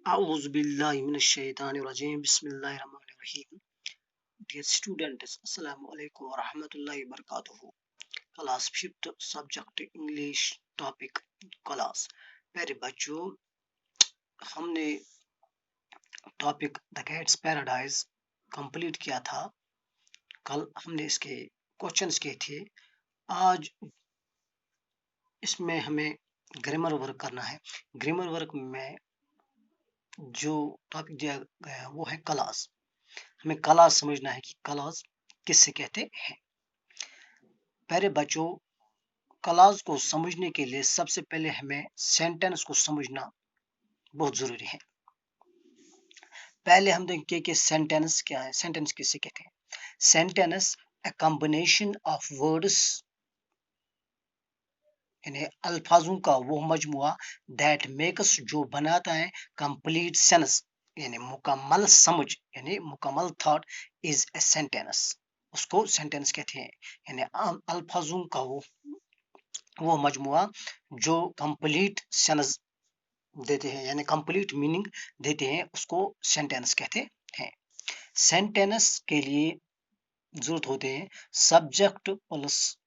A'udzubillahiminash-shaytanir-rajim. Bismillahir-rahmanir-rahim. Dear students, Assalamu alaikum wa rahmatullahi wa barakatuhu. Class 5th subject English topic class. प्यारे बच्चों, हमने topic the cats paradise complete किया था। कल हमने इसके क्वेश्चंस किए थे। आज इसमें हमें ग्रामर वर्क करना है। ग्रामर वर्क में जो टॉपिक दिया गया है वो है क्लास। हमें क्लास समझना है कि क्लास किससे कहते हैं। प्यारे बच्चों, क्लास को समझने के लिए सबसे पहले हमें सेंटेंस को समझना बहुत जरूरी है। पहले हम देखेंगे कि सेंटेंस क्या है। सेंटेंस किससे कहते हैं। Sentence a combination of words, यानी अल्फाजों का वो मजमुआ दैट मेक्स, जो बनाता है कंप्लीट सेंस, यानी मुकम्मल समझ, यानी मुकम्मल थॉट इज ए सेंटेंस। उसको सेंटेंस कहते हैं। यानी अल्फाजों का वो मजमुआ जो कंप्लीट सेंस देते हैं, यानी कंप्लीट मीनिंग देते हैं, उसको सेंटेंस कहते हैं। सेंटेंस के लिए जरूरत होते हैं सब्जेक्ट प्लस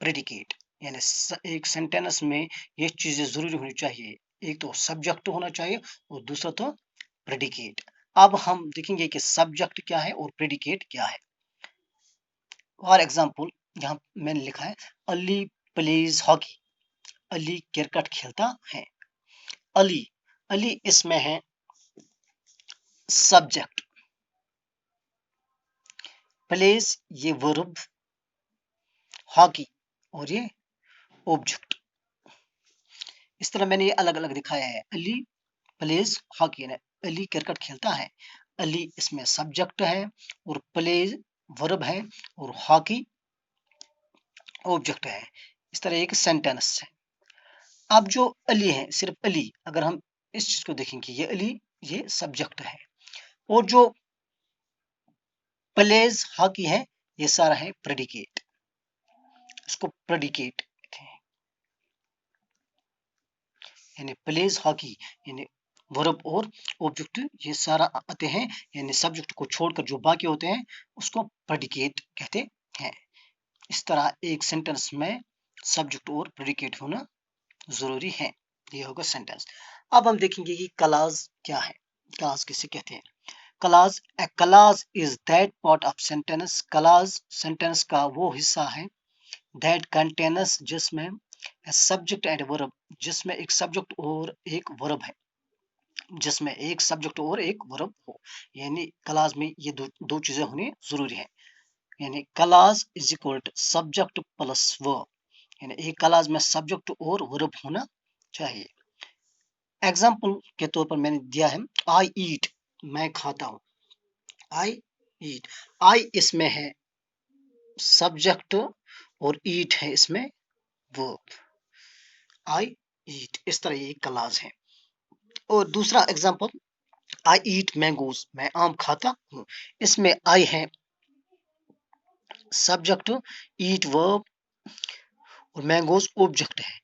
प्रेडिकेट। यानी एक सेंटेंस में ये चीजें जरूरी होनी चाहिए। एक तो सब्जेक्ट होना चाहिए और दूसरा तो प्रेडिकेट। अब हम देखेंगे कि सब्जेक्ट क्या है और प्रेडिकेट क्या है। फॉर एग्जाम्पल, यहाँ मैंने लिखा है Ali pledge hockey. Ali cricket खेलता है। अली, अली इसमें है सब्जेक्ट, प्लेज ये वर्ब, हॉकी और ये ऑब्जेक्ट। इस तरह मैंने ये अलग अलग दिखाया है। अली प्लेज हॉकी, यानी अली क्रिकेट खेलता है। अली इसमें सब्जेक्ट है और प्लेज वर्ब है और हॉकी ऑब्जेक्ट है। इस तरह एक सेंटेंस है। अब जो अली है, सिर्फ अली, अगर हम इस चीज को देखेंगे, ये अली ये सब्जेक्ट है और जो प्लेज हॉकी है ये सारा है प्रेडिकेट। इसको प्रेडिकेट कहते हैं। यानी प्लेज हॉकी यानी वर्ब और ऑब्जेक्ट ये सारा आते हैं। यानी सब्जेक्ट को छोड़कर जो बाकी होते हैं उसको प्रेडिकेट कहते हैं। इस तरह एक सेंटेंस में सब्जेक्ट और प्रेडिकेट होना जरूरी है। ये होगा सेंटेंस। अब हम देखेंगे कि क्लास क्या है। क्लास किसे कहते हैं। Class, A class is that part of sentence. Class sentence का वो हिस्सा है दैट कंटेनस, जिसमें सब्जेक्ट एंड वर्ब, जिसमें एक सब्जेक्ट और एक वर्ब है, जिसमें एक सब्जेक्ट और एक वर्ब हो। यानी क्लास में ये दो चीजें होनी जरूरी है। यानी class is equal to subject plus verb. यानी एक क्लास में सब्जेक्ट और वर्ब होना चाहिए। एग्जाम्पल के तौर पर मैंने दिया है आई ईट, मैं खाता हूं। आई ईट, आई इसमें है सब्जेक्ट और ईट है इसमें वर्ब। आई ईट, इस तरह ये क्लास है। और दूसरा एग्जांपल, आई ईट मैंगोज, मैं आम खाता हूँ। इसमें आई है सब्जेक्ट, ईट वर्ब और मैंगोज ऑब्जेक्ट है।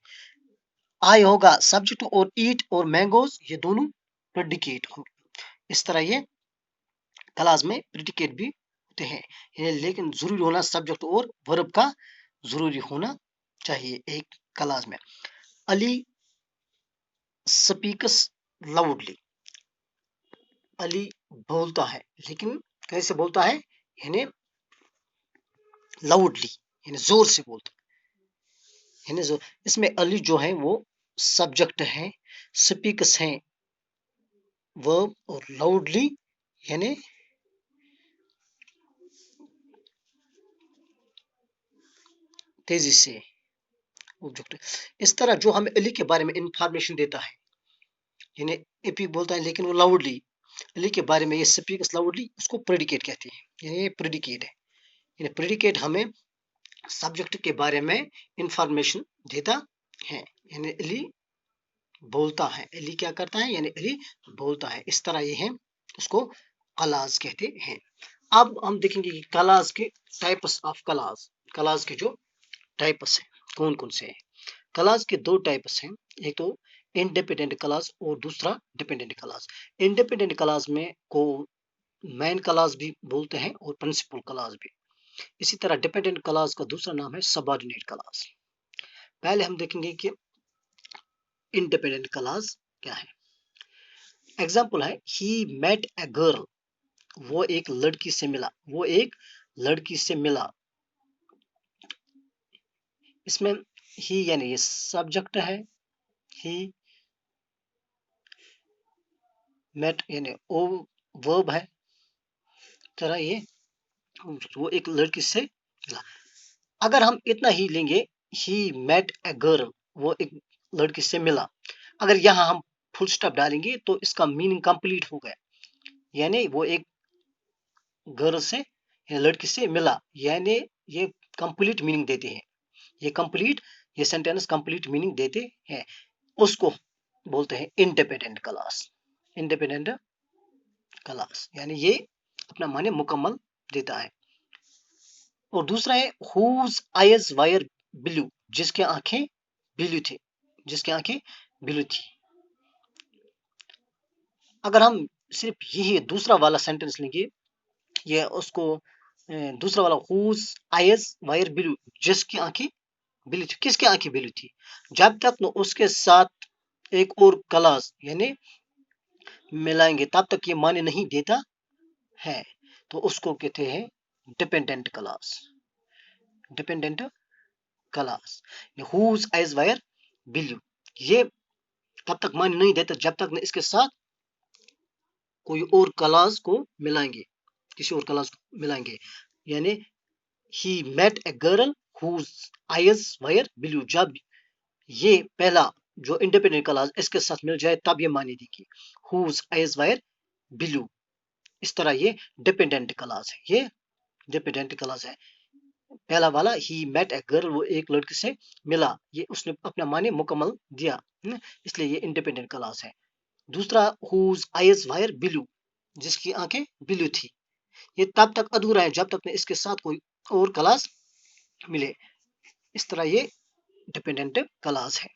आई होगा सब्जेक्ट और ईट और मैंगोज ये दोनों प्रेडिकेट होंगे। इस तरह ये क्लास में प्रेडिकेट भी होते हैं, लेकिन जरूरी होना सब्जेक्ट और वर्ब का जरूरी होना चाहिए एक क्लास में। अली स्पीक्स लाउडली, अली बोलता है, लेकिन कैसे बोलता है, यानी लाउडली, यानी जोर से बोलता है। यानी जो इसमें अली जो है वो सब्जेक्ट है, स्पीक्स है वर्ब और लाउडली यानी तेजी से ऑब्जेक्ट। इस तरह जो हमें अली के बारे में इंफॉर्मेशन देता है, यानी एपी बोलता है लेकिन वो लाउडली, अली के बारे में ये स्पीक्स लाउडली, उसको प्रेडिकेट कहते हैं। यानी ये प्रेडिकेट है। यानी प्रेडिकेट हमें सब्जेक्ट के बारे में इंफॉर्मेशन देता है। यानी अली बोलता है, अली क्या करता है, यानी अली बोलता है। इस तरह ये है, उसको क्लास कहते हैं। अब हम देखेंगे कि क्लास के टाइप्स ऑफ क्लास। क्लास के जो टाइप्स हैं कौन कौन से हैं। क्लास के दो टाइप्स हैं। एक तो इंडिपेंडेंट क्लास और दूसरा डिपेंडेंट क्लास। इंडिपेंडेंट क्लास में को मेन क्लास भी बोलते हैं और प्रिंसिपल क्लास भी। इसी तरह डिपेंडेंट क्लास का दूसरा नाम है सबऑर्डिनेट क्लास। पहले हम देखेंगे कि इंडिपेंडेंट क्लास क्या है। एग्जाम्पल है ही मेट ए गर्ल, वो एक लड़की से मिला, वो एक लड़की से मिला। इसमें ही यानी ये सब्जेक्ट है, ही मेट यानी ओ वर्ब है, तरह ये वो एक लड़की से मिला। अगर हम इतना ही लेंगे ही मेट ए गर्ल, वो एक लड़की से मिला, अगर यहाँ हम फुल स्टॉप डालेंगे तो इसका मीनिंग कंप्लीट हो गया, यानी वो एक गर्ल से या लड़की से मिला, यानी ये कंप्लीट मीनिंग देते हैं, ये सेंटेंस कंप्लीट मीनिंग देते हैं। उसको बोलते हैं इंडिपेंडेंट क्लास। इंडिपेंडेंट क्लास यानी ये अपना माने मुकम्मल देता है। और दूसरा है हुज आइज वायर ब्लू, जिसके आंखें ब्लू थी, जिसकी आंखें ब्लू थी। अगर हम सिर्फ यही दूसरा वाला सेंटेंस लेंगे, ये उसको दूसरा वाला हुज आइज वायर ब्लू, जिसकी आंखें ब्लू थी, किसकी आंखें ब्लू थी, जब तक न उसके साथ एक और क्लास यानी मिलाएंगे तब तक ये माने नहीं देता है, तो उसको कहते हैं dependent class. Dependent class whose eyes were blue, ये तब तक मान नहीं देता जब तक न इसके साथ कोई और क्लास को मिलाएंगे, किसी और क्लास को मिलाएंगे। यानी he met a girl whose eyes were blue, जब ये पहला जो इंडिपेंडेंट क्लास इसके साथ मिल जाए तब ये मानी देगी हुज आइज वायर ब्लू। इस तरह ये डिपेंडेंट क्लास है, ये डिपेंडेंट क्लास है। पहला वाला ही मेट ए गर्ल, वो एक लड़की से मिला, ये उसने अपना माने मुकम्मल दिया, इसलिए ये इंडिपेंडेंट क्लास है। दूसरा हुज आइज वायर ब्लू, जिसकी आंखें ब्लू थी, ये तब तक अधूरा है जब तक ने इसके साथ कोई और क्लास मिले। इस तरह ये डिपेंडेंट क्लास है।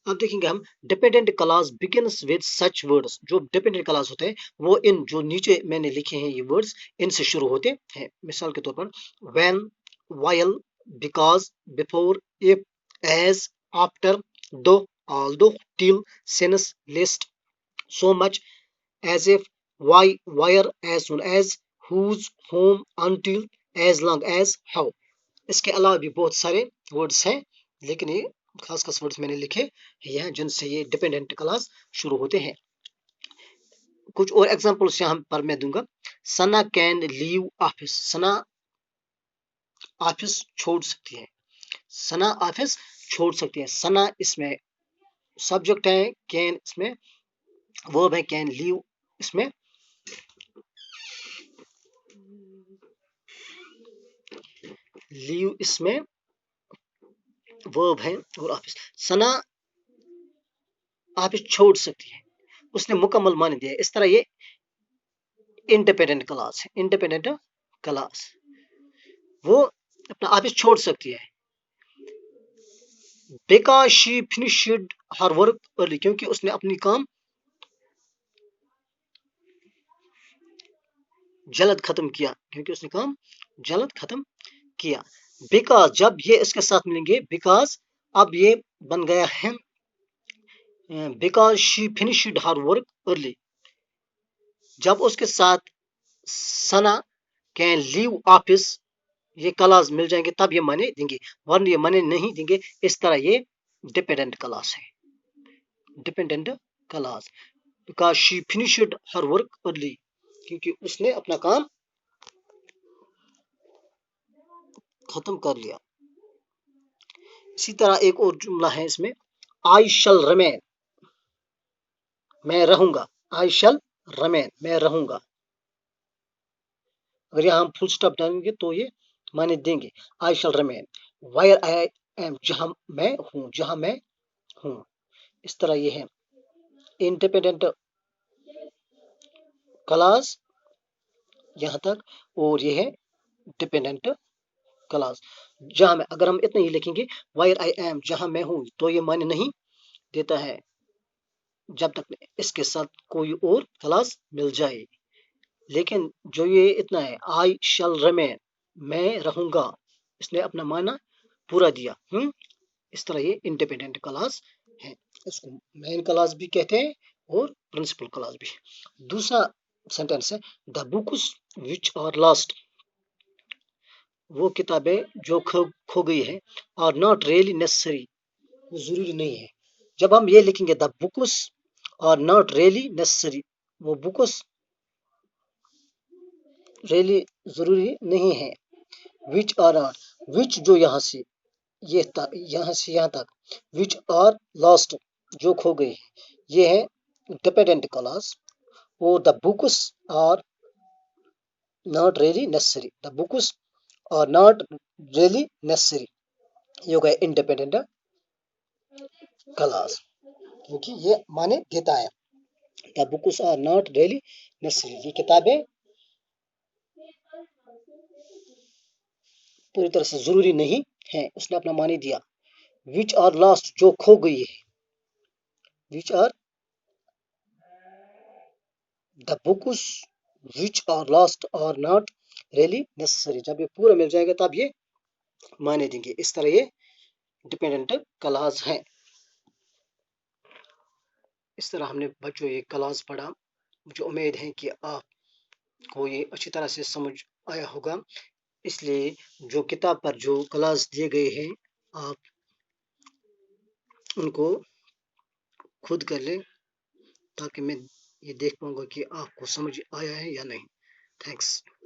अब देखेंगे हम dependent class begins with such words, जो डिपेंडेंट क्लास होते हैं वो इन जो नीचे मैंने लिखे हैं ये वर्ड्स इनसे शुरू होते हैं। मिसाल के तौर पर when, while, because, before, if, as, after, though, although, till, since, lest, so much, as if, why, where, as soon as, whose, whom, until, as long as, how। इसके अलावा भी बहुत सारे वर्ड्स हैं, लेकिन ये खास खास वर्ड्स मैंने लिखे हैं जिनसे ये डिपेंडेंट क्लास शुरू होते हैं। कुछ और एग्जांपल्स यहाँ पर मैं दूंगा। Sana can leave office, Sana office छोड़ सकती है, सना ऑफिस छोड़ सकती है। सना इसमें सब्जेक्ट है, कैन इसमें वर्ब है, कैन लीव इसमें लीव इसमें वर्ब है और ऑफिस। सना ऑफिस छोड़ सकती है, उसने मुकम्मल मान दिया है। इस तरह ये इंडिपेंडेंट क्लास है। इंडिपेंडेंट क्लास वो अपना ऑफिस छोड़ सकती है। Because she finished her work early, क्योंकि उसने अपनी काम जल्द खत्म किया, क्योंकि उसने काम जल्द खत्म किया। बिकॉज जब ये इसके साथ मिलेंगे, बिकॉज अब ये बन गया है because she finished her work early. जब उसके साथ सना कैन लीव ऑफिस ये क्लास मिल जाएंगे तब ये माने देंगे, वरना ये माने नहीं देंगे। इस तरह ये डिपेंडेंट क्लास है। Dependent class because she finished her work early, क्योंकि उसने अपना काम खत्म कर लिया। इसी तरह एक और जुमला है इसमें, आई शल रिमेन, मैं रहूंगा। आई शल रिमेन, मैं रहूंगा। अगर यहाँ हम फुल स्टॉप डालेंगे तो ये माने देंगे आई शल रिमेन वायर आई एम, जहां मैं हूं, जहां मैं हूं। इस तरह ये है इंडिपेंडेंट क्लास यहां तक, और ये है डिपेंडेंट क्लास। जहां मैं, अगर हम इतना ही लिखेंगे वायर आई एम, जहां मैं हूं, तो ये माने नहीं देता है। जब तक इसके साथ कोई और क्लास मिल जाए। लेकिन जो ये इतना है, आई शल रिमेन, मैं रहूंगा, इसने अपना माना पूरा दिया। इस तरह ये इंडिपेंडेंट क्लास है। इसको मेन क्लास भी कहते हैं और प्रिंसिपल क्लास भी। दूसरा सेंटेंस है, the books which are lost, वो किताबें जो खो गई है, आर नॉट रियली नेसेसरी, वो जरूरी नहीं है। जब हम ये लिखेंगे the books are not really necessary, वो बुक्स रियली जरूरी नहीं है। विच आर आर, विच जो यहाँ से यहाँ से यहाँ तक, विच आर लॉस्ट जो खो गई है, ये है डिपेंडेंट क्लॉज। और the books are not really necessary, the books are not really necessary, ये हो गया इंडिपेंडेंट क्लॉज, क्योंकि ये माने देता है। The books are not really necessary, ये किताबें पूरी तरह से जरूरी नहीं है, उसने अपना मानी दिया। विच आर लॉस्ट जो खो गई है, which are the books which are lost are not really necessary, जब ये पूरा मिल जाएगा तब ये माने देंगे। इस तरह ये डिपेंडेंट क्लॉज है। इस तरह हमने बच्चों ये क्लॉज पढ़ा। मुझे उम्मीद है कि आपको ये अच्छी तरह से समझ आया होगा। इसलिए जो किताब पर जो क्लॉज दिए गए हैं, आप उनको खुद कर लें, ताकि मैं ये देख पाऊंगा कि आपको समझ आया है या नहीं। थैंक्स।